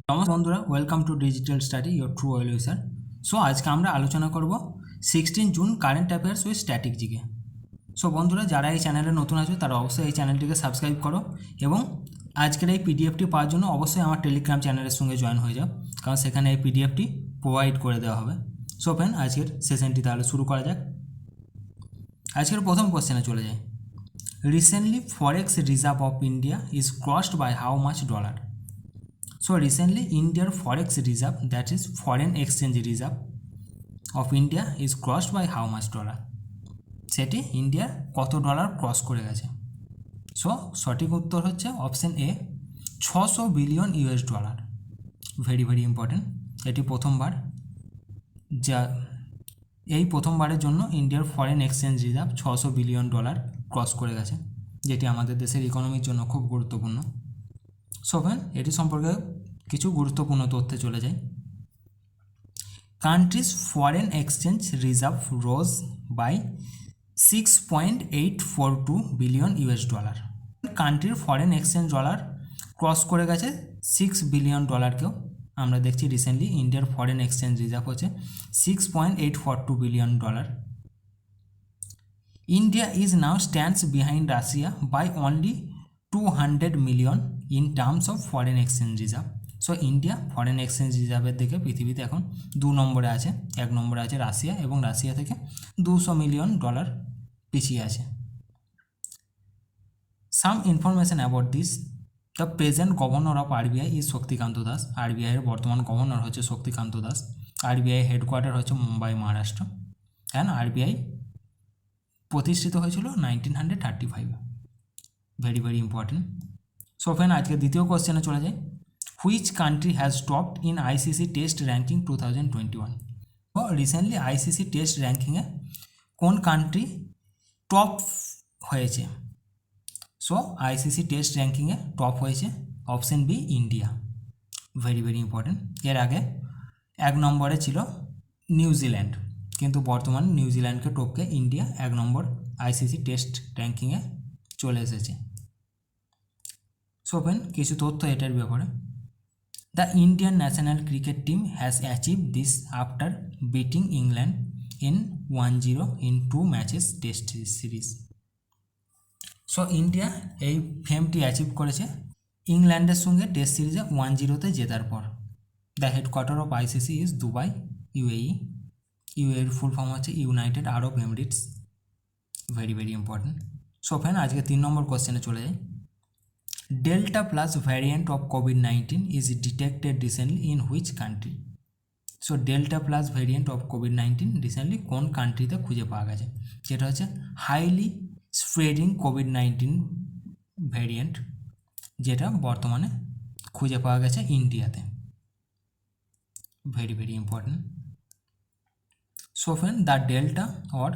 নমস্কার বন্ধুরা, welcome to digital study your true wellwisher. So আজকে আমরা আলোচনা করব 16 June current affairs with static GK. So বন্ধুরা, যারা এই চ্যানেলে নতুন আছো তারা অবশ্যই এই চ্যানেলটিকে সাবস্ক্রাইব করো এবং আজকের এই পিডিএফটি পাওয়ার জন্য অবশ্যই আমার টেলিগ্রাম চ্যানেলের সঙ্গে জয়েন হয়ে যাও, কারণ সেখানে এই পিডিএফটি প্রোভাইড করে দেওয়া হবে। সো ফ্রেন্ড, আজকের সেশনটি তাহলে শুরু করা যাক। আজকের প্রথম কোশ্চেনে চলে যাই। Recently forex reserve of India is crossed by how much dollar? So recently India's forex reserve, that is foreign exchange reserve of India, is crossed by how much dollar? সেটি ইন্ডিয়া কত ডলার ক্রস করে গেছে? So সঠিক উত্তর হচ্ছে option A, 600 billion US dollar. Very very important. এটি প্রথমবার, যা এই প্রথমবারের জন্য ইন্ডিয়ার foreign exchange reserve 600 billion dollar cross করে গেছে, যেটি আমাদের দেশের ইকোনমির জন্য খুব গুরুত্বপূর্ণ। সো ফ্রেন্ড, এটি সম্পর্কে কিছু গুরুত্বপূর্ণ তথ্যে চলে যায়। Countries foreign exchange reserve rose by 6.842 billion US dollar. কান্ট্রির ফরেন এক্সচেঞ্জ ডলার ক্রস করে গেছে 6 বিলিয়ন ডলারকেও। আমরা দেখছি রিসেন্টলি ইন্ডিয়ার ফরেন এক্সচেঞ্জ রিজার্ভ হচ্ছে 6.842 billion dollar. India is now stands behind Russia by only 200 million in terms of foreign exchange reserve. So India foreign exchange রিজার্ভের দিকে পৃথিবীতে এখন 2 নম্বরে আছে। 1 নম্বরে আছে রাশিয়া, এবং রাশিয়া থেকে 200 মিলিয়ন ডলার পিছিয়ে আছে। Some information about this. The present governor of RBI is Shaktikanta Das. আরবিআইয়ের বর্তমান গভর্নর হচ্ছে শক্তিকান্ত দাস। আরবিআই হেডকোয়ার্টার হচ্ছে মুম্বাই, মহারাষ্ট্র। অ্যান্ড আরবিআই প্রতিষ্ঠিত হয়েছিল 1935। Very very important. So friend, আজকে দ্বিতীয় কোশ্চেনে চলে যাই। Which country has topped in ICC test ranking 2021? তো রিসেন্টলি আইসিসি টেস্ট র্যাঙ্কিংয়ে কোন কান্ট্রি টপ হয়েছে? সো আইসিসি টেস্ট র্যাঙ্কিংয়ে টপ হয়েছে option B, India. Very very important. এর আগে 1 নম্বরে ছিল নিউজিল্যান্ড, কিন্তু বর্তমানে নিউজিল্যান্ডকে টপকে ইন্ডিয়া 1 নম্বর আইসিসি টেস্ট র্যাঙ্কিংয়ে চলে এসেছে। সো ফ্রেন্ড, কিছু তথ্য এটার ব্যাপারে। The Indian national cricket team has achieve this after beating England in 1-0 in 2 matches test series. So India এই ফেমটি অ্যাচিভ করেছে ইংল্যান্ডের সঙ্গে টেস্ট সিরিজে 1-0 জেতার পর। The headquarter of ICC is Dubai, UAE. ইউএর ফুল ফর্ম হচ্ছে United Arab Emirates. Very very important. So friend, আজকে 3 নম্বর কোশ্চেনে চলে যাই। Delta plus variant of COVID-19 is detected recently in which country? So Delta plus variant of COVID-19 recently কোন কান্ট্রিতে খুঁজে পাওয়া গেছে? যেটা হচ্ছে হাইলি স্প্রেডিং কোভিড-19 ভ্যারিয়েন্ট, যেটা বর্তমানে খুঁজে পাওয়া গেছে ইন্ডিয়াতে। Very very important. So friend, the delta or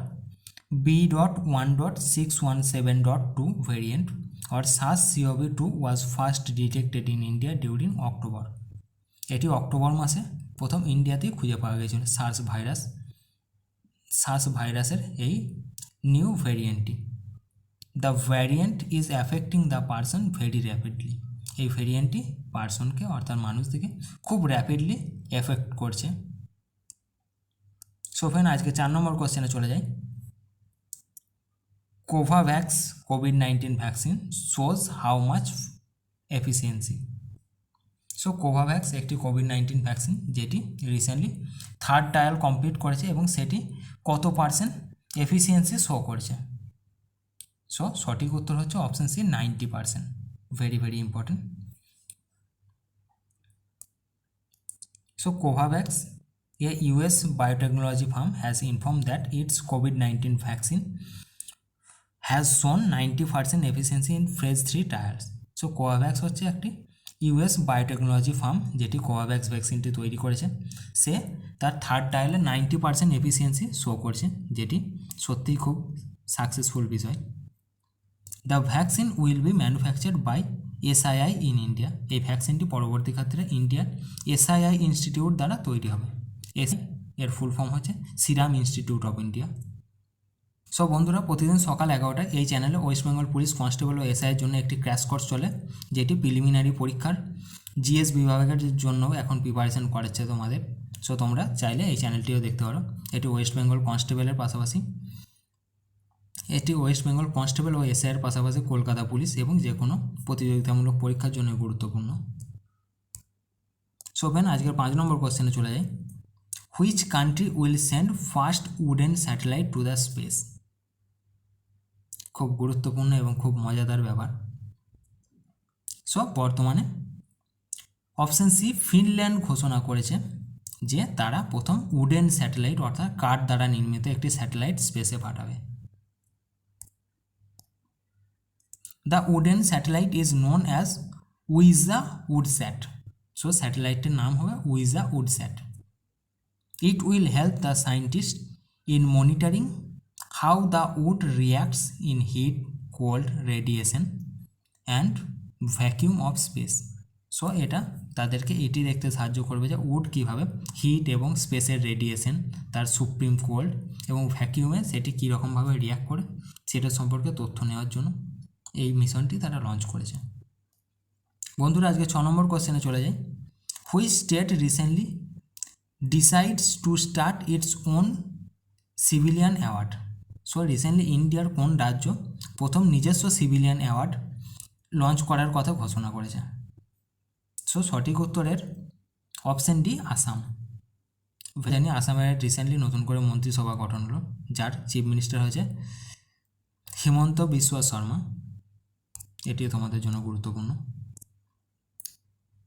B.1.617.2 variant or SARS-CoV-2 was first detected in India during October. এটি অক্টোবর মাসে প্রথম ইন্ডিয়াতেই খুঁজে পাওয়া গেছিল সার্স ভাইরাসের এই নিউ ভ্যারিয়েন্টটি। The variant is affecting the person very rapidly. এই ভ্যারিয়েন্টটি পারসনকে, অর্থাৎ মানুষটিকে খুব র্যাপিডলি এফেক্ট করছে। সো ফ্রেন্ড, আজকে 4 নম্বর কোশ্চেনে চলে যাই। কোভাভ্যাক্স কোভিড-19 vaccine shows how much efficiency? So Covovax একটি কোভিড-19 ভ্যাকসিন যেটি রিসেন্টলি 3rd ট্রায়াল কমপ্লিট করেছে, এবং সেটি কত পার্সেন্ট এফিসিয়েন্সি শো করছে? সো সঠিক উত্তর হচ্ছে option C, 90%। Very very important. So Covovax, a US biotechnology firm, has informed that its COVID-19 vaccine has shown 90% efficiency in phase 3 trials. So কোভাভ্যাক্স হচ্ছে একটি ইউএস বায়োটেকনোলজি ফার্ম যেটি কোভাভ্যাক্স ভ্যাকসিনটি তৈরি করেছে। সে তার 3rd ট্রায়ালে 90% এফিসিয়েন্সি শো করছে, যেটি সত্যিই খুব সাকসেসফুল বিষয়। The vaccine will be manufactured by SII in India. এই ভ্যাকসিনটি পরবর্তী ক্ষেত্রে ইন্ডিয়ার SII ইনস্টিটিউট দ্বারা তৈরি হবে। এর ফুল ফর্ম হচ্ছে serum institute of India. So বন্ধুরা, প্রতিদিন সকাল 11টায় এই চ্যানেলে ওয়েস্ট বেঙ্গল পুলিশ কনস্টেবল ও এসআইয়ের জন্য একটি ক্র্যাশ কোর্স চলে, যেটি প্রিলিমিনারি পরীক্ষার জিএস বিভাগের জন্য এখন প্রিপারেশন করাচ্ছে তোমাদের। সো তোমরা চাইলে এই চ্যানেলটিও দেখতে পারো। এটি ওয়েস্ট বেঙ্গল কনস্টেবলের পাশাপাশি ও এসআইয়ের পাশাপাশি কলকাতা পুলিশ এবং যে কোনো প্রতিযোগিতামূলক পরীক্ষার জন্য গুরুত্বপূর্ণ। সো ফ্রেন্ড, আজকের 5 নম্বর কোশ্চেনে চলে যাই। Which country will send first wooden satellite to the space? খুব গুরুত্বপূর্ণ এবং খুব মজাদার ব্যাপার। সো বর্তমানে অপশন সি, ফিনল্যান্ড ঘোষণা করেছে যে তারা প্রথম উডেন স্যাটেলাইট অর্থাৎ কাঠ দ্বারা নির্মিত একটি স্যাটেলাইট স্পেসে পাঠাবে। The wooden satellite is known as উইজা উডস্যাট। সো স্যাটেলাইটটির নাম হবে উইজা Woodsat. It will help the scientist in monitoring how the wood reacts in heat, cold, radiation and vacuum of space. So এটা তাদেরকে এটি দেখতে সাহায্য করবে যে উড কীভাবে হিট এবং স্পেসের রেডিয়েশন, তার সুপ্রিম কোল্ড এবং ভ্যাকিউমে সেটি কীরকমভাবে রিয়াক্ট করে সেটা সম্পর্কে তথ্য নেওয়ার জন্য এই মিশনটি তারা লঞ্চ করেছে। বন্ধুরা, আজকে 6 নম্বর কোশ্চেনে চলে যাই। Which state recently decides to start its own civilian award? So recently ইন্ডিয়ার কোন রাজ্য প্রথম নিজস্ব সিভিলিয়ান অ্যাওয়ার্ড লঞ্চ করার কথা ঘোষণা করেছে? সো সঠিক উত্তরের অপশন ডি, আসাম। জানি আসামের রিসেন্টলি নতুন করে মন্ত্রিসভা গঠন হলো, যার চিফ মিনিস্টার হয়েছে হিমন্ত বিশ্ব শর্মা। এটিও তোমাদের জন্য গুরুত্বপূর্ণ।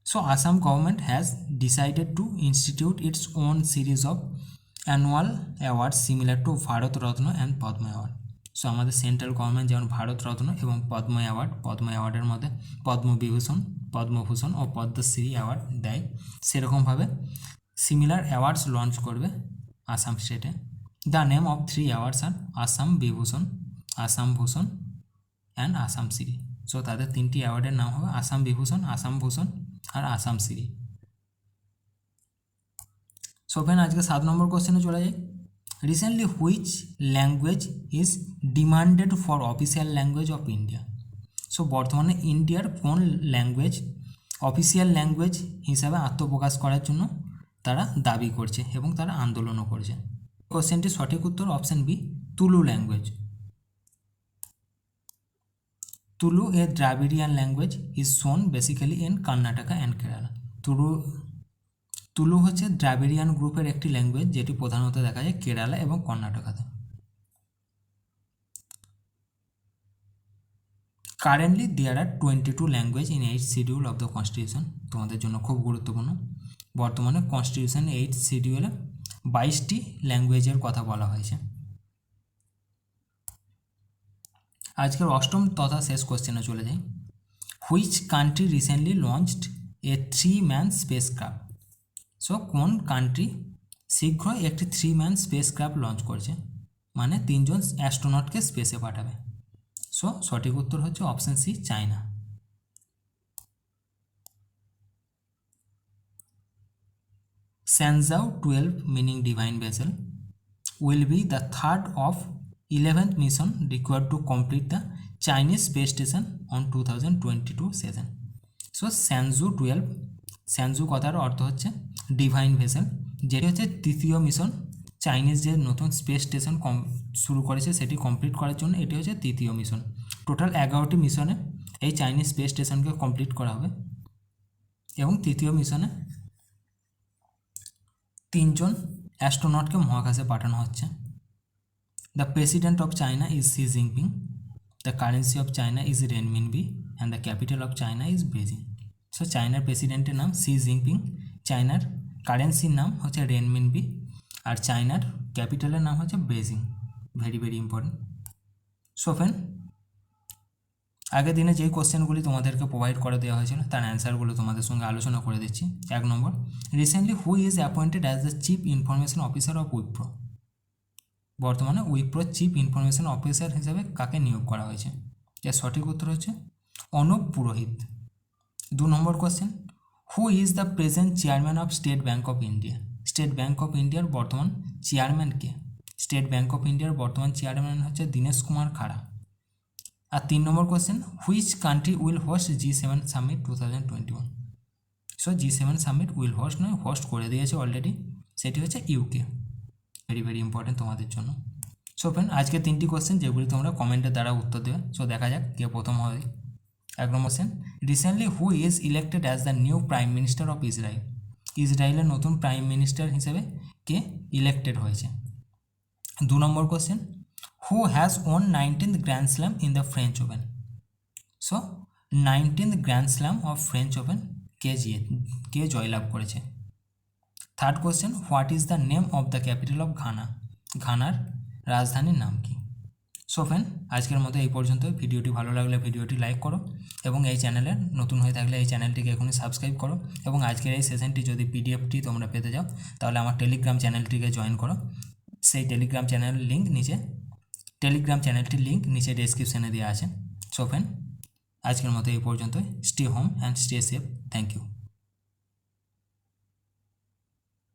So Assam government has decided to institute its own series of annual awards similar to Bharat Ratna and Padma Award. So আমাদের সেন্ট্রাল গভর্নমেন্ট যেমন ভারত রত্ন এবং পদ্ম অ্যাওয়ার্ডের মধ্যে পদ্মবিভূষণ, পদ্মভূষণ ও পদ্মশ্রী অ্যাওয়ার্ড দেয়, সেরকমভাবে সিমিলার অ্যাওয়ার্ডস লঞ্চ করবে আসাম স্টেটে। The name of 3 awards are Assam Vibhushan, Assam Bhushan and Assam Shri. So তাদের 3টি অ্যাওয়ার্ডের নাম হবে আসাম বিভূষণ, আসাম ভূষণ আর আসাম শ্রী। সো ফ্রেন্ড, আজকে 7 নম্বর কোশ্চেনে চলে যাই। Recently which language is demanded for official language of India? So বর্তমানে ইন্ডিয়ার কোন ল্যাঙ্গুয়েজ অফিসিয়াল ল্যাঙ্গুয়েজ হিসাবে আত্মপ্রকাশ করার জন্য তারা দাবি করছে এবং তারা আন্দোলনও করছে? কোশ্চেনটির সঠিক উত্তর option B, Tulu language. Tulu, a Dravidian language, is shown basically in Karnataka and Kerala. তুলু হচ্ছে দ্রাবিডিয়ান গ্রুপের একটি ল্যাঙ্গুয়েজ, যেটি প্রধানত দেখা যায় কেরালা এবং কর্ণাটকাতে। Currently there are 22 language in 8th schedule of the constitution. তোমাদের জন্য খুব গুরুত্বপূর্ণ। বর্তমানে কনস্টিটিউশন 8th শিডিউলে 22টি ল্যাঙ্গুয়েজের কথা বলা হয়েছে। আজকের 8ম তথা শেষ কোশ্চেনে চলে যাই। Which country recently launched A 3-man space craft? So কোন কান্ট্রি শীঘ্রই একটি 3-man স্পেস ক্রাফট লঞ্চ করছে, মানে 3 জন অ্যাস্ট্রোনটকে স্পেসে পাঠাবে? সো সঠিক উত্তর হচ্ছে option C, China. Shenzhou 12, meaning divine vessel, will be the third of 11th mission required to complete the Chinese space station on 2022 season. So Shenzhou 12, Shenzhou কথার অর্থ হচ্ছে ডিভাইন ভেসেল, যেটি হচ্ছে তৃতীয় মিশন। চাইনিজ যে নতুন স্পেস স্টেশন শুরু করেছে সেটি কমপ্লিট করার জন্য এটি হচ্ছে তৃতীয় মিশন। টোটাল 11টি মিশনে এই চাইনিজ স্পেস স্টেশনকে কমপ্লিট করা হবে এবং তৃতীয় মিশনে 3 জন অ্যাস্ট্রোনটকে মহাকাশে পাঠানো হচ্ছে। The President of China is Xi Jinping. The currency of China is renminbi and the capital of China is Beijing. So চায়নার প্রেসিডেন্টের নাম শি জিনপিং, চায়নার কারেন্সির নাম হচ্ছে রেনমিনবি আর চায়নার ক্যাপিটালের নাম হচ্ছে Beijing. Very very important. So friend, আগের দিনে যেই কোশ্চেনগুলি তোমাদেরকে প্রোভাইড করে দেওয়া হয়েছিল তার অ্যান্সারগুলো তোমাদের সঙ্গে আলোচনা করে দিচ্ছি। 1 number, recently who is appointed as the chief information officer of Wipro? বর্তমানে উইপ্রো চিফ ইনফরমেশন অফিসার হিসেবে কাকে নিয়োগ করা হয়েছে? এর সঠিক উত্তর হচ্ছে Anup Purohit. 2 number question, who is the present chairman of State Bank of India? State Bank of ইন্ডিয়ার বর্তমান চেয়ারম্যান কে? স্টেট ব্যাঙ্ক অফ ইন্ডিয়ার বর্তমান চেয়ারম্যান হচ্ছে দীনেশ কুমার খাড়া। আর 3 number question, which country will host G7 summit 2021? So G7 summit will host নয়, host করে দিয়েছে অলরেডি, সেটি হচ্ছে ইউকে। ভেরি ভেরি ইম্পর্টেন্ট তোমাদের জন্য। সো ফ্রেন্ড, আজকে 3টি কোশ্চেন যেগুলি তোমরা কমেন্টের দ্বারা উত্তর দেবে। সো দেখা যাক কে প্রথম হবে। 1 number question, recently who is elected as the new prime minister of Israel? ইসরায়েলের নতুন প্রাইম মিনিস্টার হিসেবে কে ইলেক্টেড হয়েছে? 2 number question, who has won 19th grand slam in the French Open? So 19th grand slam of French Open কে জয়লাভ করেছে? 3rd question, what is the name of the capital of Ghana? ঘানার রাজধানীর নাম কি? So friend, আজকের মতো এই পর্যন্ত। ভিডিওটি ভালো লাগলে ভিডিওটি লাইক করো এবং এই চ্যানেলে নতুন হয়ে থাকলে এই চ্যানেলটিকে এখনই সাবস্ক্রাইব করো এবং আজকের এই সেশনটি যদি পিডিএফটি তোমরা পেতে যাও তাহলে আমার টেলিগ্রাম চ্যানেলটিকে জয়েন করো। সেই টেলিগ্রাম চ্যানেলের লিঙ্ক টেলিগ্রাম চ্যানেলটির লিঙ্ক নিচে ডেসক্রিপশানে দেওয়া আছে। সো ফ্রেন্ড, আজকের মতো এই পর্যন্তই। Stay home and stay safe. Thank you.